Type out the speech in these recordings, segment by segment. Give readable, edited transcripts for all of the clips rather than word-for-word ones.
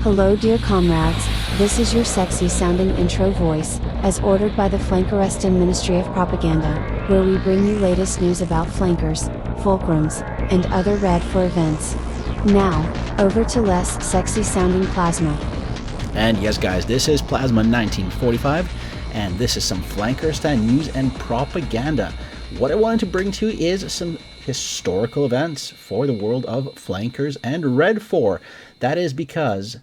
Hello dear comrades, this is your sexy sounding intro voice, as ordered by the Flankeristan Ministry of Propaganda, where we bring you latest news about flankers, fulcrums, and other Red 4 events. Now, over to less sexy sounding Plasma. And yes guys, this is Plasma 1945, and this is some Flankeristan news and propaganda. What I wanted to bring to you is some historical events for the world of flankers and Red 4. That is because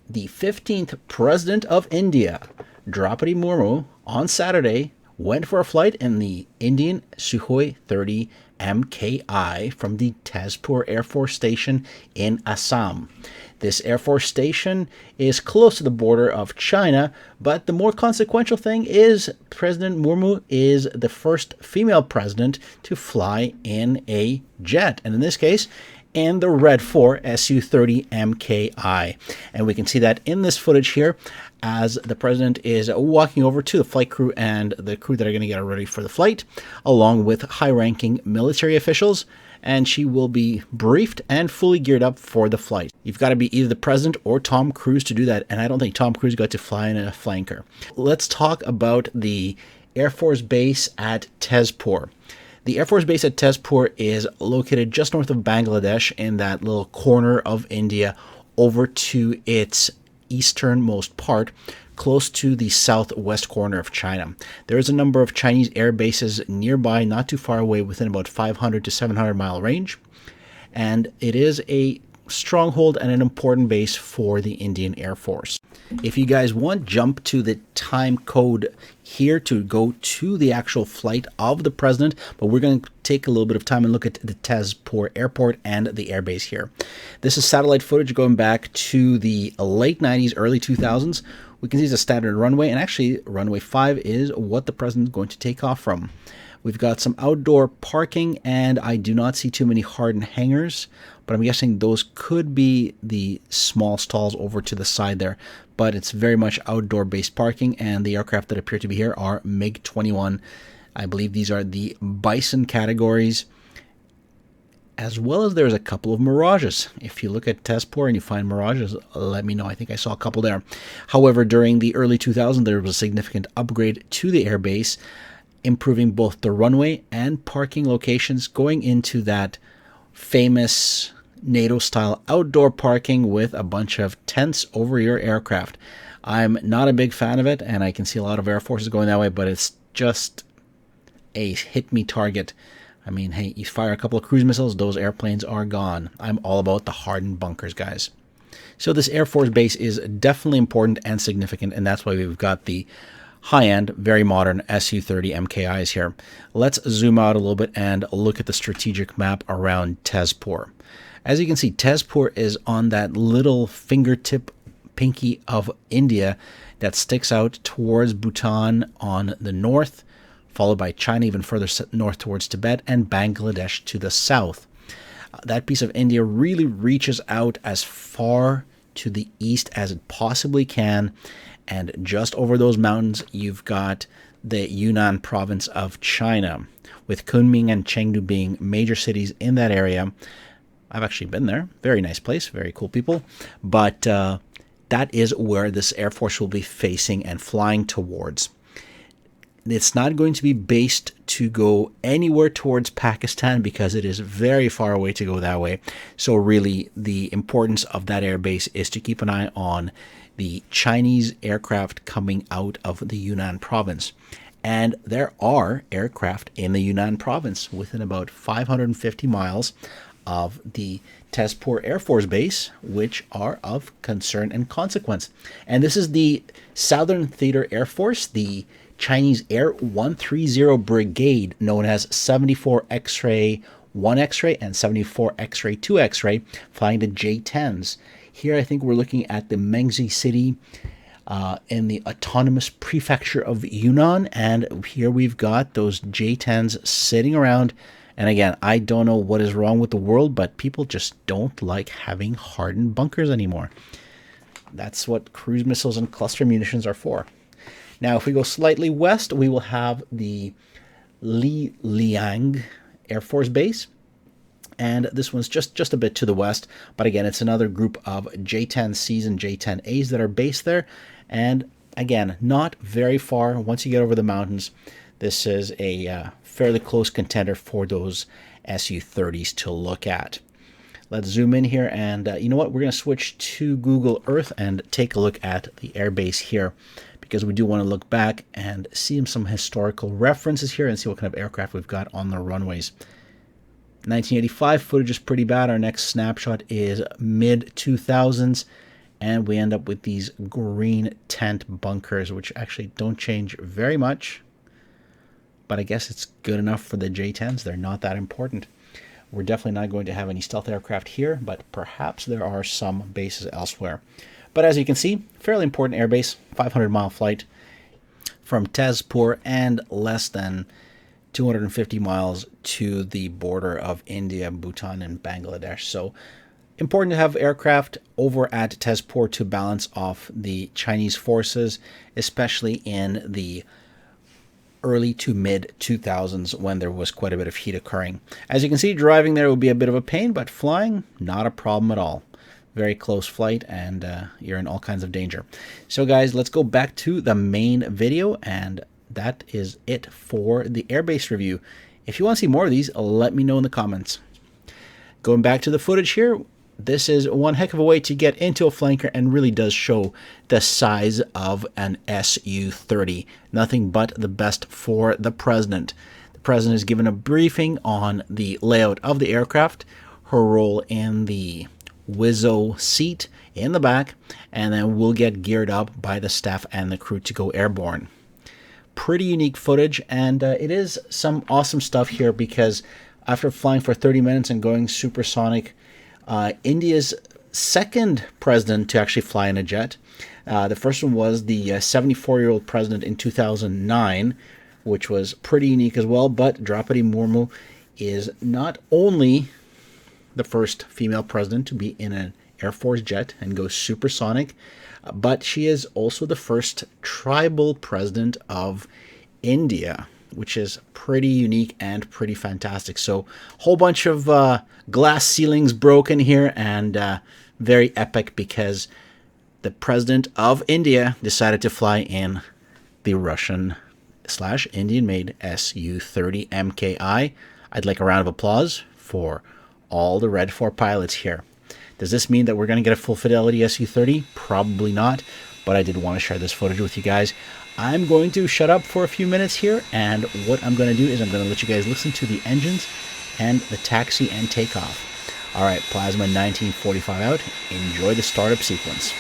the 15th President of India, Draupadi Murmu, on Saturday went for a flight in the Indian Sukhoi 30 MKI from the Tezpur Airforce Station in Assam. This Air Force station is close to the border of China, but the more consequential thing is President Murmu is the first female president to fly in a jet, and in this case, in the Red 4 Su-30 MKI. And we can see that in this footage here as the president is walking over to the flight crew and the crew that are going to get ready for the flight, along with high-ranking military officials, and she will be briefed and fully geared up for the flight. You've got to be either the president or Tom Cruise to do that, and I don't think Tom Cruise got to fly in a flanker. Let's talk about the Air Force Base at Tezpur. The Air Force Base at Tezpur is located just north of Bangladesh in that little corner of India over to its easternmost part, close to the southwest corner of China. There is a number of Chinese air bases nearby, not too far away, within about 500 to 700 mile range, and it is a stronghold and an important base for the Indian Air Force. If you guys want, jump to the time code here to go to the actual flight of the president, but we're going to take a little bit of time and look at the Tezpur Airport and the airbase here. This is satellite footage going back to the late 90s, early 2000s. We can see it's a standard runway, and actually runway 5 is what the president is going to take off from. We've got some outdoor parking, and I do not see too many hardened hangars, but I'm guessing those could be the small stalls over to the side there. But it's very much outdoor-based parking, and the aircraft that appear to be here are MiG-21. I believe these are the Bison categories, as well as there's a couple of Mirages. If you look at Tezpur and you find Mirages, let me know. I think I saw a couple there. However, during the early 2000s, there was a significant upgrade to the airbase, improving both the runway and parking locations, going into that famous NATO-style outdoor parking with a bunch of tents over your aircraft. I'm not a big fan of it, and I can see a lot of Air Forces going that way, but it's just a hit-me target. I mean, hey, you fire a couple of cruise missiles, those airplanes are gone. I'm all about the hardened bunkers, guys. So this Air Force base is definitely important and significant, and that's why we've got the high-end, very modern Su-30 MKIs here. Let's zoom out a little bit and look at the strategic map around Tezpur. As you can see, Tezpur is on that little fingertip pinky of India that sticks out towards Bhutan on the north, followed by China even further north towards Tibet, and Bangladesh to the south. That piece of India really reaches out as far to the east as it possibly can, and just over those mountains you've got the Yunnan province of China, with Kunming and Chengdu being major cities in that area. I've actually been there. Very nice place, very cool people, but that is where this Air Force will be facing and flying towards. It's not going to be based to go anywhere towards Pakistan because it is very far away to go that way. So really, the importance of that air base is to keep an eye on the Chinese aircraft coming out of the Yunnan province. And there are aircraft in the Yunnan province within about 550 miles of the Tezpur Air Force Base, which are of concern and consequence. And this is the Southern Theater Air Force, the Chinese Air 130 Brigade, known as 74 X-Ray 1 X-Ray and 74 X-Ray 2 X-Ray, flying the J-10s. Here I think we're looking at the Mengzi city in the autonomous prefecture of Yunnan, and here we've got those J-10s sitting around. And again, I don't know what is wrong with the world, but people just don't like having hardened bunkers anymore. That's what cruise missiles and cluster munitions are for. Now, if we go slightly west, we will have the Liang Air Force Base. and this one's just a bit to the west. But again, it's another group of J-10Cs and J-10As that are based there. And again, not very far. Once you get over the mountains, this is a fairly close contender for those Su-30s to look at. Let's zoom in here, and you know what? We're going to switch to Google Earth and take a look at the airbase here, because we do want to look back and see some historical references here and see what kind of aircraft we've got on the runways. 1985 footage is pretty bad. Our next snapshot is mid-2000s, and we end up with these green tent bunkers, which actually don't change very much, but I guess it's good enough for the J-10s. They're not that important. We're definitely not going to have any stealth aircraft here, but perhaps there are some bases elsewhere. But as you can see, fairly important airbase, 500-mile flight from Tezpur and less than 250 miles to the border of India, Bhutan, and Bangladesh. So important to have aircraft over at Tezpur to balance off the Chinese forces, especially in the early to mid 2000s when there was quite a bit of heat occurring. As you can see, driving there would be a bit of a pain, but flying, not a problem at all. Very close flight, and you're in all kinds of danger. So guys, let's go back to the main video, and that is it for the airbase review. If you want to see more of these, let me know in the comments. Going back to the footage here, this is one heck of a way to get into a flanker and really does show the size of an Su-30. Nothing but the best for the president. The president is given a briefing on the layout of the aircraft, her role in the Wizzo seat in the back, and then we'll get geared up by the staff and the crew to go airborne. Pretty unique footage, and it is some awesome stuff here, because after flying for 30 minutes and going supersonic, India's second president to actually fly in a jet. The first one was the 74-year-old president in 2009, which was pretty unique as well. But Draupadi Murmu is not only the first female president to be in an Air Force jet and go supersonic, but she is also the first tribal president of India, which is pretty unique and pretty fantastic. So a whole bunch of glass ceilings broken here, and very epic, because the president of India decided to fly in the Russian/Indian-made Su-30 MKI. I'd like a round of applause for all the Red 4 pilots here. Does this mean that we're going to get a full fidelity Su-30? Probably not, but I did want to share this footage with you guys. I'm going to shut up for a few minutes here, and what I'm going to do is I'm going to let you guys listen to the engines and the taxi and takeoff. All right, Plasma 1945 out. Enjoy the startup sequence.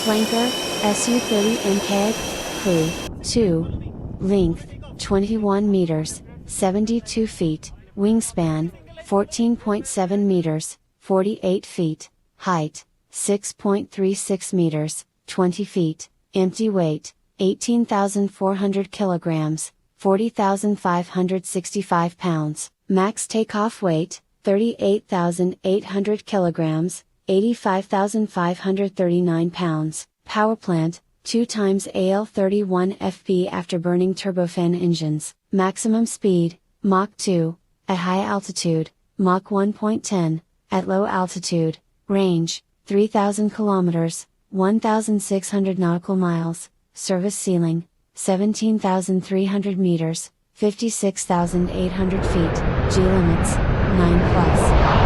Flanker, Su-30 MKI, crew, 2. Length, 21 meters, 72 feet, wingspan, 14.7 meters, 48 feet, height, 6.36 meters, 20 feet, empty weight, 18,400 kilograms, 40,565 pounds, max takeoff weight, 38,800 kilograms, 85,539 pounds, power plant, 2 times AL31 FP afterburning turbofan engines, maximum speed, Mach 2, at high altitude, Mach 1.10, at low altitude, range, 3,000 kilometers, 1,600 nautical miles, service ceiling, 17,300 meters, 56,800 feet, G limits, 9+.